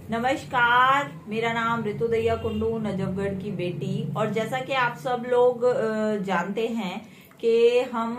नमस्कार, मेरा नाम ऋतु दैया कुंडू, नजफगढ़ की बेटी। और जैसा कि आप सब लोग जानते हैं कि हम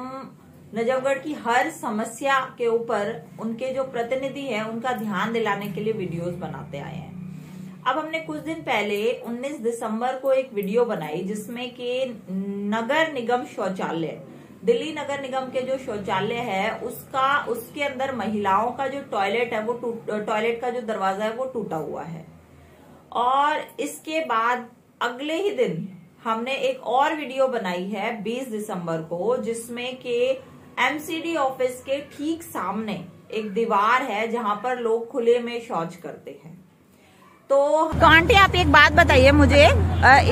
नजफगढ़ की हर समस्या के ऊपर उनके जो प्रतिनिधि हैं उनका ध्यान दिलाने के लिए वीडियोस बनाते आए हैं। अब हमने कुछ दिन पहले 19 दिसंबर को एक वीडियो बनाई जिसमें कि नगर निगम शौचालय, दिल्ली नगर निगम के जो शौचालय है उसके अंदर महिलाओं का जो टॉयलेट है वो टॉयलेट का जो दरवाजा है वो टूटा हुआ है। और इसके बाद अगले ही दिन हमने एक और वीडियो बनाई है 20 दिसंबर को, जिसमें कि एमसीडी ऑफिस के ठीक सामने एक दीवार है जहां पर लोग खुले में शौच करते हैं। तो आंटी आप एक बात बताइए मुझे,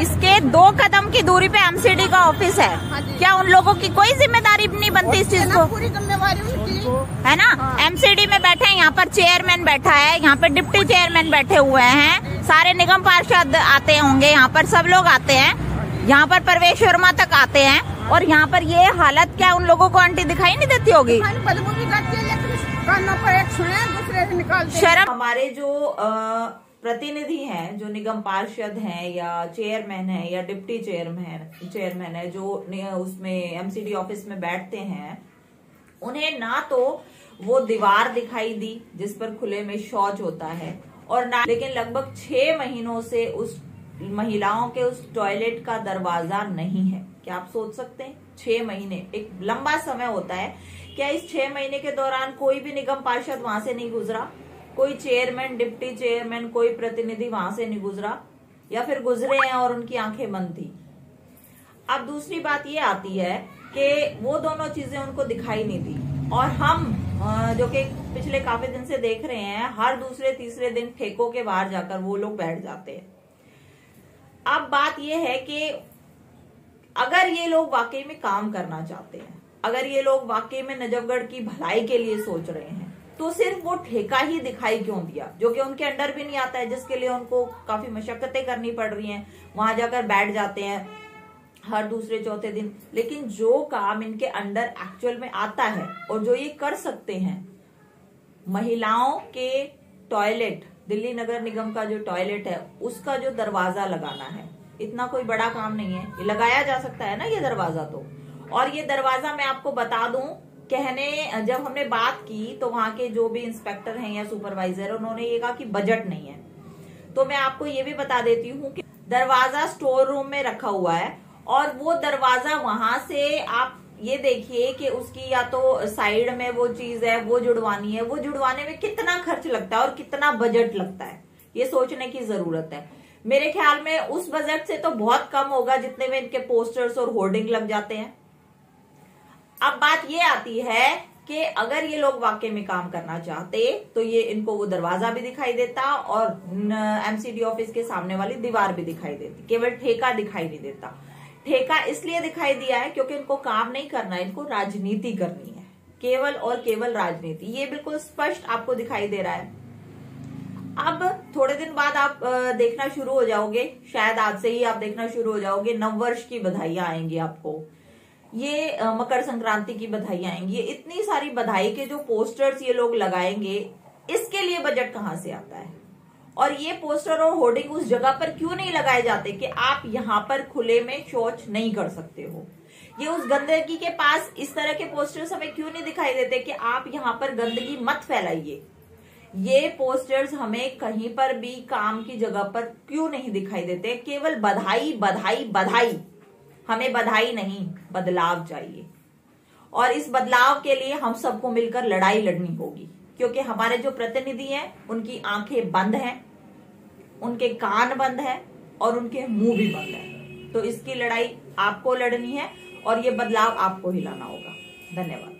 इसके 2 कदम की दूरी पे एमसीडी का ऑफिस है। हाँ, क्या उन लोगों की कोई जिम्मेदारी नहीं बनती इस चीज को? पूरी जिम्मेवारी उनकी है ना। हाँ। एमसीडी में बैठे हैं, यहाँ पर चेयरमैन बैठा है, यहाँ पर डिप्टी चेयरमैन बैठे हुए हैं, सारे निगम पार्षद आते होंगे, यहाँ पर सब लोग आते हैं, यहाँ पर प्रवेश वर्मा तक आते हैं। और यहाँ पर ये हालत क्या उन लोगों को आंटी दिखाई नहीं देती होगी? शर्म। हमारे जो प्रतिनिधि हैं, जो निगम पार्षद हैं या चेयरमैन है या डिप्टी चेयरमैन है, जो उसमें एमसीडी ऑफिस में बैठते हैं, उन्हें ना तो वो दीवार दिखाई दी जिस पर खुले में शौच होता है, और ना लेकिन लगभग 6 महीनों से उस महिलाओं के उस टॉयलेट का दरवाजा नहीं है। क्या आप सोच सकते हैं? 6 महीने एक लंबा समय होता है। क्या इस 6 महीने के दौरान कोई भी निगम पार्षद वहां से नहीं गुजरा? कोई चेयरमैन, डिप्टी चेयरमैन, कोई प्रतिनिधि वहां से नहीं गुजरा, या फिर गुजरे हैं और उनकी आंखें बंद थी? अब दूसरी बात ये आती है कि वो दोनों चीजें उनको दिखाई नहीं दी, और हम जो कि पिछले काफी दिन से देख रहे हैं, हर दूसरे तीसरे दिन ठेकों के बाहर जाकर वो लोग बैठ जाते हैं। अब बात ये है कि अगर ये लोग वाकई में काम करना चाहते हैं, अगर ये लोग वाकई में नजफगढ़ की भलाई के लिए सोच रहे हैं, तो सिर्फ वो ठेका ही दिखाई क्यों दिया, जो कि उनके अंडर भी नहीं आता है, जिसके लिए उनको काफी मशक्कतें करनी पड़ रही हैं। वहां जाकर बैठ जाते हैं हर दूसरे चौथे दिन। लेकिन जो काम इनके अंडर एक्चुअल में आता है और जो ये कर सकते हैं, महिलाओं के टॉयलेट, दिल्ली नगर निगम का जो टॉयलेट है उसका जो दरवाजा लगाना है, इतना कोई बड़ा काम नहीं है, ये लगाया जा सकता है ना ये दरवाजा तो। और ये दरवाजा मैं आपको बता दूं, जब हमने बात की तो वहां के जो भी इंस्पेक्टर हैं या सुपरवाइजर, उन्होंने ये कहा कि बजट नहीं है। तो मैं आपको ये भी बता देती हूँ कि दरवाजा स्टोर रूम में रखा हुआ है, और वो दरवाजा वहां से आप ये देखिए कि उसकी या तो साइड में वो चीज है वो जुड़वानी है, वो जुड़वाने में कितना खर्च लगता है और कितना बजट लगता है, ये सोचने की जरूरत है। मेरे ख्याल में उस बजट से तो बहुत कम होगा जितने में इनके पोस्टर्स और होर्डिंग लग जाते हैं। अब बात ये आती है कि अगर ये लोग वाकई में काम करना चाहते तो ये इनको वो दरवाजा भी दिखाई देता और एमसीडी ऑफिस के सामने वाली दीवार भी दिखाई देती, केवल ठेका दिखाई नहीं देता। ठेका इसलिए दिखाई दिया है क्योंकि इनको काम नहीं करना है, इनको राजनीति करनी है, केवल और केवल राजनीति। ये बिल्कुल स्पष्ट आपको दिखाई दे रहा है। अब थोड़े दिन बाद आप देखना शुरू हो जाओगे, शायद आज से ही आप देखना शुरू हो जाओगे, नववर्ष की बधाइयां आएंगी आपको, ये मकर संक्रांति की बधाइयां आएंगी, ये इतनी सारी बधाई के जो पोस्टर्स ये लोग लगाएंगे, इसके लिए बजट कहां से आता है? और ये पोस्टर और होर्डिंग उस जगह पर क्यों नहीं लगाए जाते कि आप यहाँ पर खुले में शौच नहीं कर सकते हो? ये उस गंदगी के पास इस तरह के पोस्टर्स हमें क्यों नहीं दिखाई देते कि आप यहाँ पर गंदगी मत फैलाइए? ये पोस्टर्स हमें कहीं पर भी काम की जगह पर क्यों नहीं दिखाई देते? केवल बधाई बधाई बधाई। हमें बधाई नहीं, बदलाव चाहिए, और इस बदलाव के लिए हम सबको मिलकर लड़ाई लड़नी होगी, क्योंकि हमारे जो प्रतिनिधि हैं उनकी आंखें बंद हैं, उनके कान बंद हैं और उनके मुंह भी बंद हैं। तो इसकी लड़ाई आपको लड़नी है और ये बदलाव आपको ही लाना होगा। धन्यवाद।